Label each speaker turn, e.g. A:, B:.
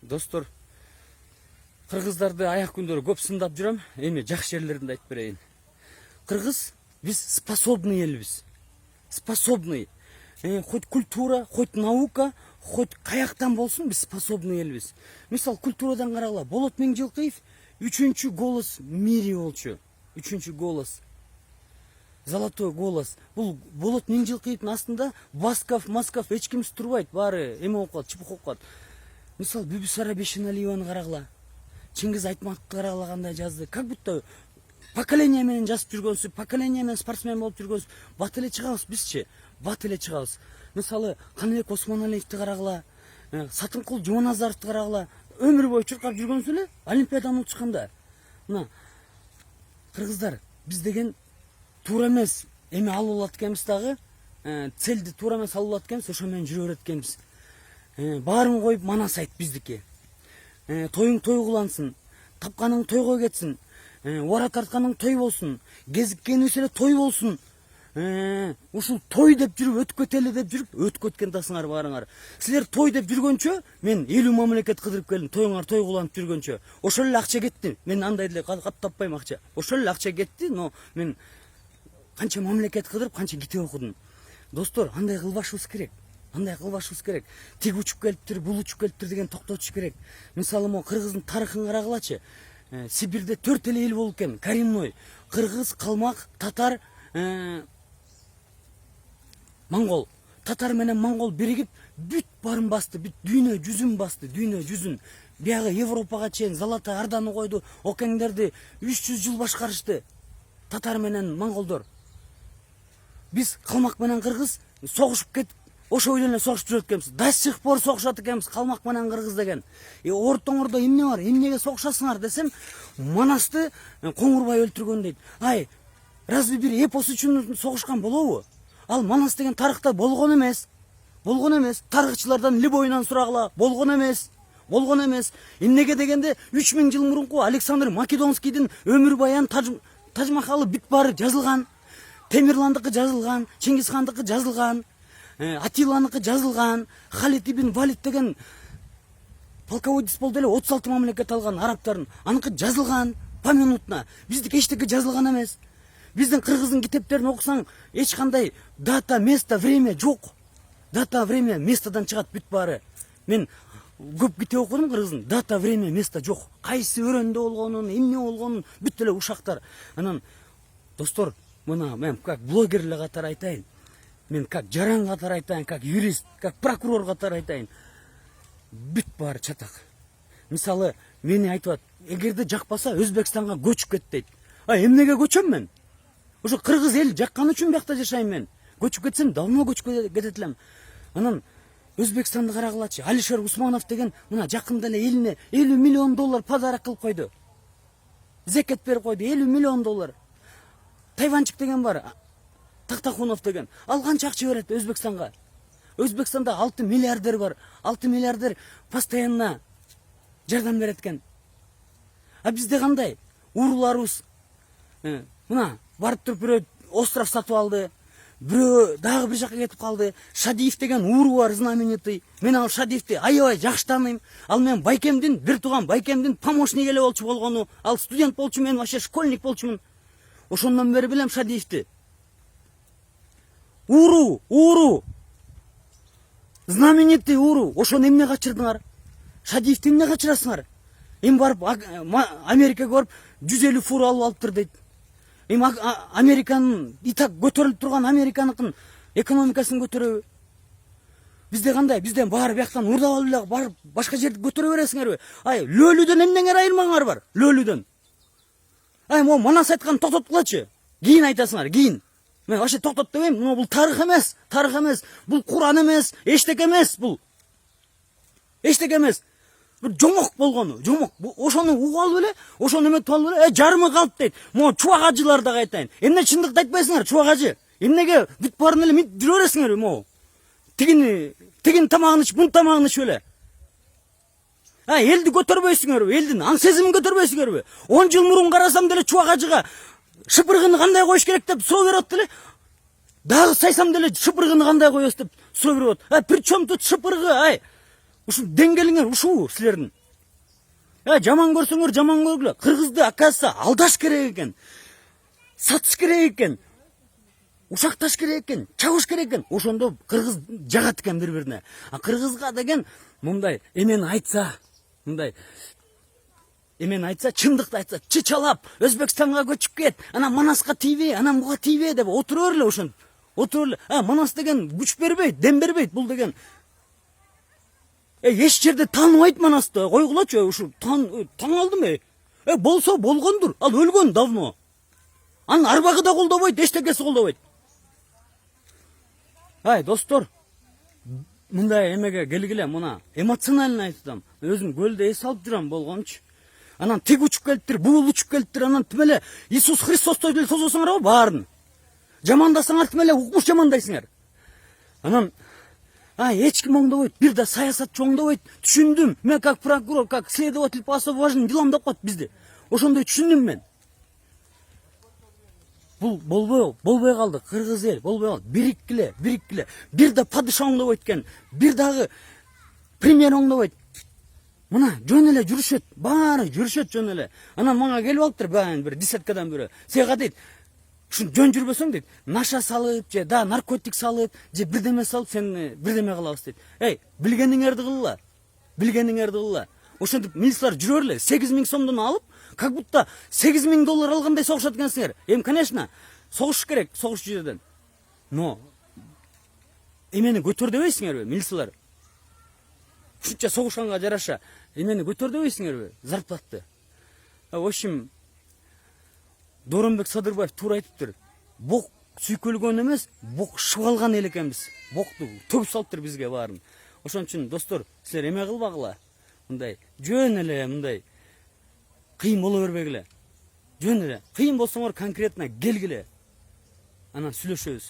A: Достор, кыргыздарды аяк күндөрү көп сындап жүрөм. Эми жакшы жерлеринде айтып берейин. Кыргыз биз способный элбиз. Способный. Хоть культура, хоть наука, хоть каяктан болсун биз способный элбиз. Мисал культурадан карагыла, Болот Меңжилкиев 3-чү голос в мире болчу. 3-чү голос. Золотой голос. Бул Болот Меңжилкиевдин астында Басков, Масков эч кимси турбайт. Баары эме болуп калат, чыпык болуп калат. Мисал Бүбүсара Бешеналиеваны карагыла. Чингиз Айтматовду карагыла кандай жазды. Как будто поколение менен жазып жүргөнсү, поколение менен спортсмен болуп жүргөнсү. Бат эле чыгабыз бизчи. Бат эле чыгабыз. Мисалы Каныбек Осмоналиевди карагыла, Сатынкул Жуманазаровду карагыла. Өмүр бою чуркап жүргөнсү эле Олимпиаданы утушканда. Мына кыргыздар биз деген туура эмес эми алып алат экенбиз дагы. Целди туура эмес алып алат экенбиз, ошо менен жүрө берет экенбиз. Баарын коюп манас айт биздики. Тоюң той кылансын, тапканың тойго кетсин, ора тартканың той болсун, кезиккенибиз эле той болсун. Ушул той деп жүрүп өтүп кетели деп жүрүп өтүп кеткен тасыңар баарыңар. Силер той деп жүргөнчө мен 50 мамлекет кыдырып келдим, тоюңар той кыланып жүргөнчө. Ошол эле акча кетти. Мен андай эле кат таппайм акча. Ошол эле акча кетти, но мен канча мамлекет кыдырып, канча китеп окудум. Достор, андай кылбашыбыз керек. Андай кылбашыбыз керек. Тиг учуп келиптир, бул учуп келиптир деген токтотуш керек. Мисалы могу кыргыздын тарыхын карагылачы. Сибирде 4 эле эл болуп экен. Коренной. Кыргыз, калмак, татар, монгол. Татар менен монгол биригип бүт барын басты, бүт дүйнө жүзүн басты, дүйнө жүзүн. Биягы Европага чейин Золотой Орданы койду, океңдерди 300 жыл башкарышты. Татар менен монголдор. Биз калмак менен кыргыз согушуп кетип, ошо эле согушуп жүрөт экенбиз. До сих пор согушат экенбиз калмак менен кыргыз деген. Ортоңордо эмне бар? Эмнеге согушасыңар десем, Манасты Коңурбай өлтүргөн дейт. Ай, разве бир эпос үчүн согушкан болобу? Ал Манас деген тарыхта болгон эмес. Болгон эмес. Тарыхчылардан Любойнан сурагыла, болгон эмес. Болгон эмес. Эмнеге дегенде 3000 жыл мурунку Александр Македонскийдин өмүр баян Тажмахалы бүт баары жазылган. Темирландыкы жазылган, Чингисхандыкы жазылган. Атиланыкы жазылган, Халид ибн Валид деген полководец болду эле 36 мамлекет алган арабтардын. Аныкы жазылган поминутно. Биздики эчтеке жазылган эмес. Биздин кыргыздын китептерин окусаң, эч кандай дата, место, время жок. Дата, время, местодан чыгат бүт баары. Мен көп китеп окудум кыргыздын. Дата, время, место жок. Кайсы өрөндө болгонун, эмне болгонун бүт эле ушактар. Анан достор, мына мен как блогер эле катары айтайын. Мен как жаран катары айтайын, как юрист, как прокурор катары айтайын. Бүт баары чатак. Мисалы, мени айтып, эгерде жакпаса Өзбекстанга көчүп кет дейт. Эмнеге көчөм мен? Ошо кыргыз эл жаккан үчүн биякта жашайм мен. Көчүп кетсем, давно көчүп кетет элем. Анан Өзбекстанды карагылачы. Алишер Усманов деген мына жакында эле элине 50 миллион доллар подарок кылып койду. Зекет берип койду, 50 миллион доллар. Тайванчик деген бар. Тактахунов деген. Ал канча акча берет Өзбекстанга? Өзбекстанда 6 миллиардер бар. 6 миллиардер постоянно жардам берет экен. А бизде кандай? Урууларыбыз мына барып туруп бирөө остров сатып алды. Бирөө дагы бир жака кетип калды. Шадиев деген ууру бар, знаменитый. Мен ал Шадиевди аябай жакшы тааныйм. Ал мен Байкемдин, бир тууган Байкемдин помощник эле болчу болгону. Ал студент болчу, мен вообще школьник болчумун. Ошондон бери билем Шадиевди. Ууру. Знаменитый ууру. Ошону эмне качырдыңар? Шадиевди эмне качырасыңар? Эми барып Америкага барып 150 фура алып алыптыр дейт. Эми Американын итак көтөрүлүп турган Американыкын экономикасын көтөрөбү? Бизде кандай? Бизден баары бияктан урдап алып эле барып башка жерди көтөрө бересиңерби? Лөлүдөн эмнеңер айырмаңар бар? Лөлүдөн. Могу Манас айткан токтоткулачы. Кийин айтасыңар, кийин. Мен вообще токтот дебейм, бул тарых эмес, тарых эмес. Бул Куран эмес, эчтеке эмес бул. Эчтеке эмес. Бир жомок болгону, жомок. Ошону угуп алып эле, ошону эметип алып эле, жарымы калып дейт. Могу Чубак ажылар дагы айтайын. Эмне чындыкты айтпайсыңар, Чубак ажы? Эмнеге бүт баарын эле минтип жүрө бересиңерби могу? Тигин тамагын ичип, бун тамагын ичип эле. Элди көтөрбөйсүңөрбү? Элдин аң сезимин көтөрбөйсүңөрбү? 10 жыл мурун карасам деле Чубак ажыга шыпыргыны кандай коюш керек деп суроо берип эле. Дагы сайсам деле шыпыргыны кандай коесуз деп суроо берип. При чем тут шыпыргы? Ушу деңгээлиңер ушубу силердин? Жаман көрсөңөр жаман көргүлө. Кыргызды оказывается алдаш керек экен. Сатыш керек экен. Ушакташ керек экен, чабыш керек экен. Ошондо кыргыз жагат экен бири-бирине. А кыргызга деген мындай эмени айтса, чындыкты айтса, чычалап, Өзбекстанга көчүп кет, анан Манаска тийбей, анан буга тийбей деп отура берле ошентип. Отура берле. Манас деген күч бербейт, дем бербейт бул деген. Эч жерде тааныбайт Манасты. Койгулачы, ушу таң алдым. Болсо болгондур. Ал өлгөн давно. Анын арбагы да колдобойт, эчтекеси колдобойт. Достор, мындай эмеге келгиле, мына эмоционально айтам. Өзүм көлдө эс алып жүрөм болгончу. Анан тиг учуп келиптир, бул учуп келиптир, анан тим эле Иисус Христостой деле тососуңарбы баарын. Жамандасаңар тим эле укмуш жамандайсыңар. Анан эч ким оңдобойт, бир да саясатчы оңдобойт. Түшүндүм. Мен как прокурор, как следователь по особо важным делам деп коет бизди. Ошондой түшүндүм мен. Бул болбой калды, кыргыз эл болбой калды. Бириккиле. Бир да падыша оңдобойт экен, бир дагы премьер оңдобойт. Мына жөн эле жүрүшөт, баары жүрүшөт жөн эле. Анан мага келип алыптыр бир десяткадан бирөө. Сага дейт, ушун жөн жүрбөсөң дейт, наша салып же да наркотик салып же бирдеме салып сен бирдеме кылабыз дейт. Билгениңерди кылла. Ошентип милициялар жүрө берле, 8000 сомдон алып, как будто $8000 алгандай согушат экенсиңер. Конечно, согуш керек, согуш жерден. Но эмени көтөр дебейсиңерби, милициялар? Ушунча согушканга жараша эмени көтөр дебейсиңерби, зарплатты? В общем, Дооронбек Садырбаев туура айтыптыр. Бок сүйкөлгөн эмес, бок шып алган эл экенбиз. Бокту төп салыптыр бизге баарын. Ошон үчүн достор, силер эме кылбагыла. Мындай жөн эле мындай кыйын боло бербегиле. Жөн эле кыйын болсоңор конкретно келгиле. Анан сүйлөшөбүз.